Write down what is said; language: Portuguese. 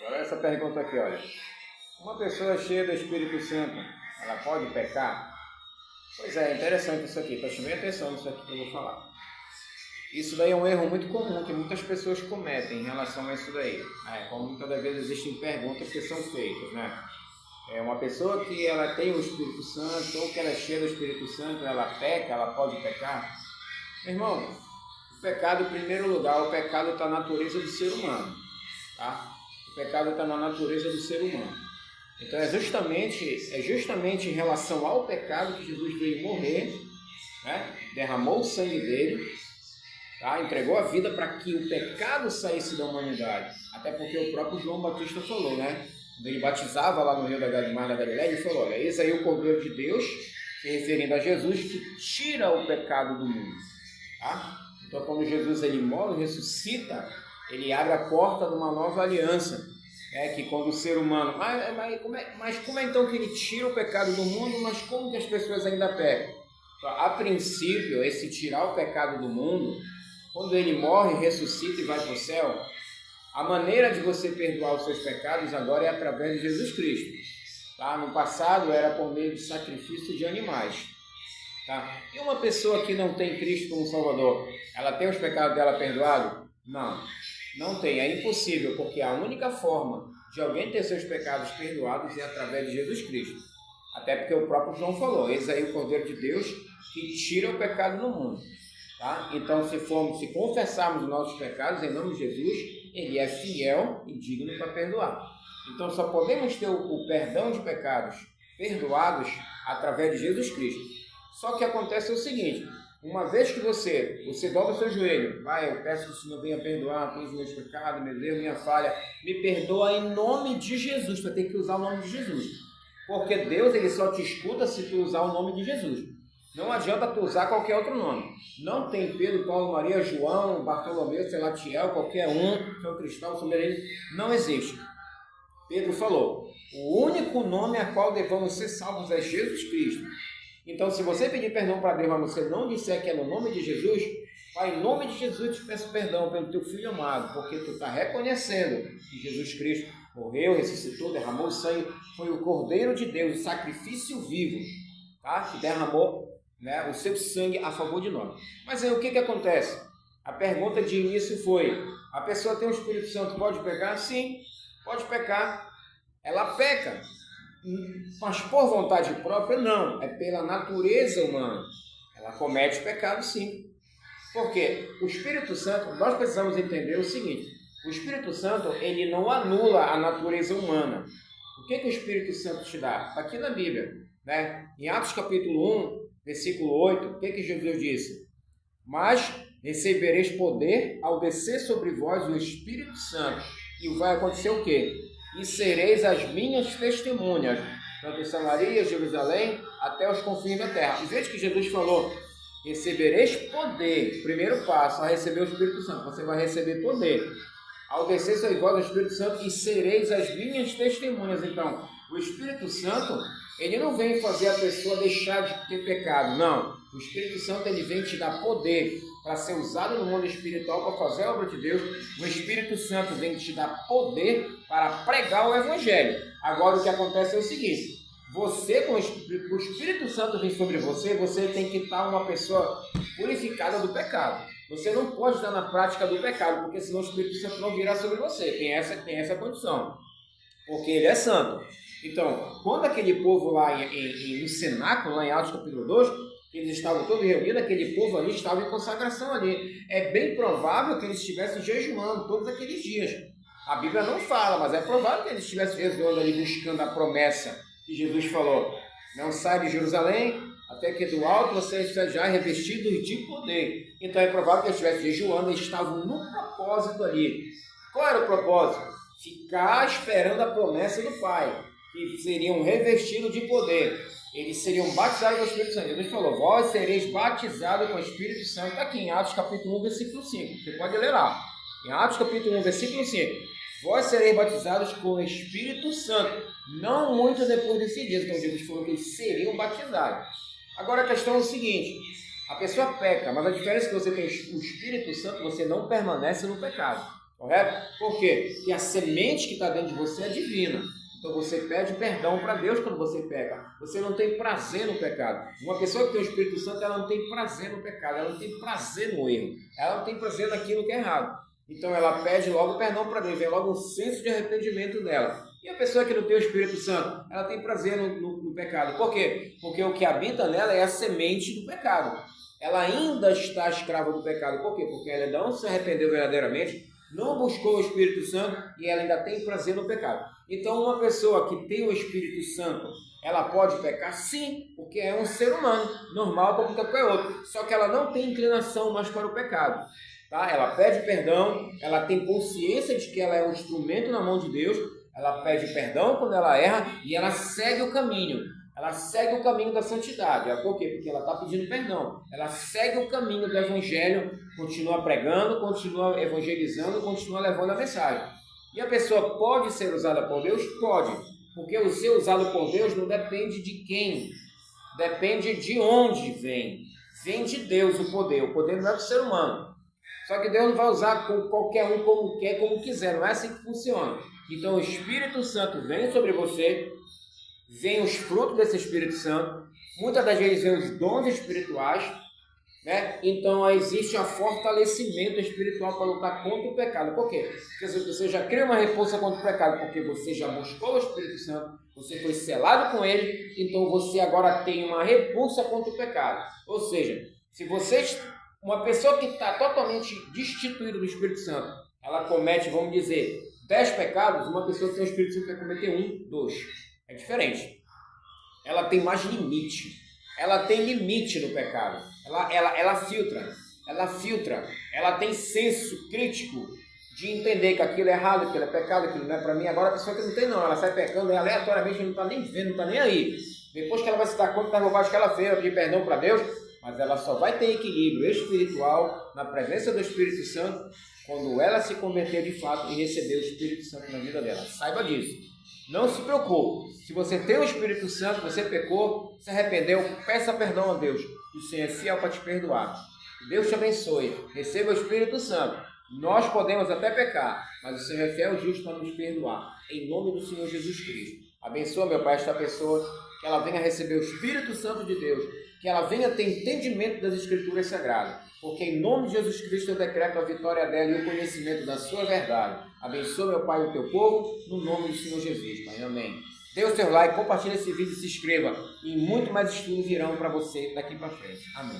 Agora essa pergunta aqui, olha. Uma pessoa cheia do Espírito Santo, ela pode pecar? Pois é, interessante isso aqui. Preste bem atenção nisso aqui que eu vou falar. Isso daí é um erro muito comum que muitas pessoas cometem em relação a isso daí. Como muitas das vezes existem perguntas que são feitas, né? Uma pessoa que ela tem o Espírito Santo ou que ela é cheia do Espírito Santo, ela peca, ela pode pecar? Meu irmão, o pecado, em primeiro lugar, o pecado está na natureza do ser humano, tá? O pecado está na natureza do ser humano. Então é justamente em relação ao pecado que Jesus veio morrer, né? Derramou o sangue dele, tá? Entregou a vida para que o pecado saísse da humanidade. Até porque o próprio João Batista falou, né? Quando ele batizava lá no Rio da Mar da Galileia, ele falou, olha, eis aí o Cordeiro de Deus, se referindo a Jesus, que tira o pecado do mundo. Tá? Então, quando Jesus ele morre, ressuscita, ele abre a porta de uma nova aliança. Que quando o ser humano... Mas como é então que ele tira o pecado do mundo, mas como que as pessoas ainda pecam? Então, a princípio, esse tirar o pecado do mundo, quando ele morre, ressuscita e vai para o céu, a maneira de você perdoar os seus pecados agora é através de Jesus Cristo. Tá? No passado era por meio de sacrifício de animais. Tá? E uma pessoa que não tem Cristo como Salvador, ela tem os pecados dela perdoados? Não tem, é impossível, porque a única forma de alguém ter seus pecados perdoados é através de Jesus Cristo. Até porque o próprio João falou, eis aí o Cordeiro de Deus que tira o pecado no mundo. Tá? Então, se confessarmos os nossos pecados em nome de Jesus, ele é fiel e digno para perdoar. Então, só podemos ter o perdão de pecados perdoados através de Jesus Cristo. Só que acontece o seguinte, uma vez que você dobra o seu joelho, eu peço que o Senhor venha perdoar todos os meus pecados, meu Deus, minha falha, me perdoa em nome de Jesus, vai ter que usar o nome de Jesus. Porque Deus ele só te escuta se tu usar o nome de Jesus. Não adianta tu usar qualquer outro nome. Não tem Pedro, Paulo, Maria, João, Bartolomeu, Selatiel, qualquer um, São Cristóvão, São Benedito. Não existe. Pedro falou, o único nome a qual devemos ser salvos é Jesus Cristo. Então, se você pedir perdão para Deus, mas você não disser que é no nome de Jesus, Pai, em nome de Jesus eu te peço perdão pelo teu Filho amado, porque tu está reconhecendo que Jesus Cristo morreu, ressuscitou, derramou o sangue, foi o Cordeiro de Deus, o sacrifício vivo, tá? Que derramou o seu sangue a favor de nós. Mas aí o que acontece? A pergunta de início foi, a pessoa tem o Espírito Santo, pode pecar? Sim, pode pecar. Ela peca, mas por vontade própria não, é pela natureza humana. Ela comete pecado sim. Porque o Espírito Santo, nós precisamos entender o seguinte, o Espírito Santo ele não anula a natureza humana. O que o Espírito Santo te dá? Está aqui na Bíblia, né? Em Atos capítulo 1, versículo 8, o que Jesus disse? Mas recebereis poder ao descer sobre vós o Espírito Santo. E vai acontecer o quê? E sereis as minhas testemunhas, tanto em Samaria, Jerusalém, até os confins da terra. E veja que Jesus falou, recebereis poder. Primeiro passo, a receber o Espírito Santo. Você vai receber poder. Ao descer sobre vós o Espírito Santo, e sereis as minhas testemunhas. Então, o Espírito Santo, ele não vem fazer a pessoa deixar de ter pecado, não. O Espírito Santo, ele vem te dar poder para ser usado no mundo espiritual para fazer a obra de Deus. O Espírito Santo vem te dar poder para pregar o Evangelho. Agora, o que acontece é o seguinte, você, com o Espírito Santo vem sobre você, você tem que estar uma pessoa purificada do pecado. Você não pode estar na prática do pecado, porque senão o Espírito Santo não virá sobre você. Tem essa condição, porque ele é santo. Então, quando aquele povo lá no cenáculo, lá em Atos capítulo 2, eles estavam todos reunidos, aquele povo ali estava em consagração ali. É bem provável que eles estivessem jejuando todos aqueles dias. A Bíblia não fala, mas é provável que eles estivessem jejuando ali, buscando a promessa que Jesus falou. Não sai de Jerusalém, até que do alto você já revestido de poder. Então é provável que eles estivessem jejuando, eles estavam no propósito ali. Qual era o propósito? Ficar esperando a promessa do Pai, que seriam revestidos de poder. Eles seriam batizados com o Espírito Santo. Jesus falou, vós sereis batizados com o Espírito Santo. Está aqui em Atos capítulo 1, versículo 5. Você pode ler lá. Em Atos capítulo 1, versículo 5. Vós sereis batizados com o Espírito Santo. Não muito depois desse dia. Então Jesus falou que eles seriam batizados. Agora a questão é o seguinte. A pessoa peca, mas a diferença é que você tem o Espírito Santo, você não permanece no pecado. Correto? Por quê? Porque a semente que está dentro de você é divina. Então você pede perdão para Deus quando você peca. Você não tem prazer no pecado. Uma pessoa que tem o Espírito Santo, ela não tem prazer no pecado, ela não tem prazer no erro, ela não tem prazer naquilo que é errado. Então ela pede logo perdão para Deus, vem logo um senso de arrependimento dela. E a pessoa que não tem o Espírito Santo, ela tem prazer no pecado. Por quê? Porque o que habita nela é a semente do pecado. Ela ainda está escrava do pecado. Por quê? Porque ela não se arrependeu verdadeiramente, não buscou o Espírito Santo e ela ainda tem prazer no pecado. Então uma pessoa que tem o Espírito Santo, ela pode pecar? Sim, porque é um ser humano, normal como qualquer outro. Só que ela não tem inclinação mais para o pecado. Tá? Ela pede perdão, ela tem consciência de que ela é um instrumento na mão de Deus, ela pede perdão quando ela erra e ela segue o caminho. Ela segue o caminho da santidade. Por quê? Porque ela está pedindo perdão. Ela segue o caminho do Evangelho, continua pregando, continua evangelizando, continua levando a mensagem. E a pessoa pode ser usada por Deus? Pode. Porque o ser usado por Deus não depende de quem. Depende de onde vem. Vem de Deus o poder. O poder não é do ser humano. Só que Deus não vai usar qualquer um como quer, como quiser. Não é assim que funciona. Então o Espírito Santo vem sobre você, vem os frutos desse Espírito Santo, muitas das vezes vem os dons espirituais, né? Então existe um fortalecimento espiritual para lutar contra o pecado. Por quê? Porque você já cria uma repulsa contra o pecado, porque você já buscou o Espírito Santo, você foi selado com ele, então você agora tem uma repulsa contra o pecado. Ou seja, se uma pessoa que está totalmente destituída do Espírito Santo, ela comete, vamos dizer, 10 pecados, uma pessoa que tem o Espírito Santo vai cometer 1, 2. É diferente. Ela tem mais limite. Ela tem limite no pecado. Ela filtra. Ela tem senso crítico de entender que aquilo é errado, aquilo é pecado, aquilo não é para mim. Agora a pessoa que não tem não, ela sai pecando aleatoriamente, não está nem vendo, não está nem aí. Depois que ela vai se dar conta da bobagem que ela fez, ela pedir perdão para Deus, mas ela só vai ter equilíbrio espiritual na presença do Espírito Santo quando ela se converter de fato e receber o Espírito Santo na vida dela. Saiba disso. Não se preocupe. Se você tem o Espírito Santo, você pecou, se arrependeu, peça perdão a Deus. O Senhor é fiel para te perdoar. Deus te abençoe. Receba o Espírito Santo. Nós podemos até pecar, mas o Senhor é fiel e justo para nos perdoar. Em nome do Senhor Jesus Cristo. Abençoa, meu Pai, esta pessoa, que ela venha receber o Espírito Santo de Deus, que ela venha ter entendimento das Escrituras Sagradas. Porque em nome de Jesus Cristo eu decreto a vitória dela e o conhecimento da sua verdade. Abençoa, meu Pai, o teu povo, no nome do Senhor Jesus, Pai. Amém. Dê o seu like, compartilhe esse vídeo, se inscreva. E muito mais estudos virão para você daqui para frente. Amém.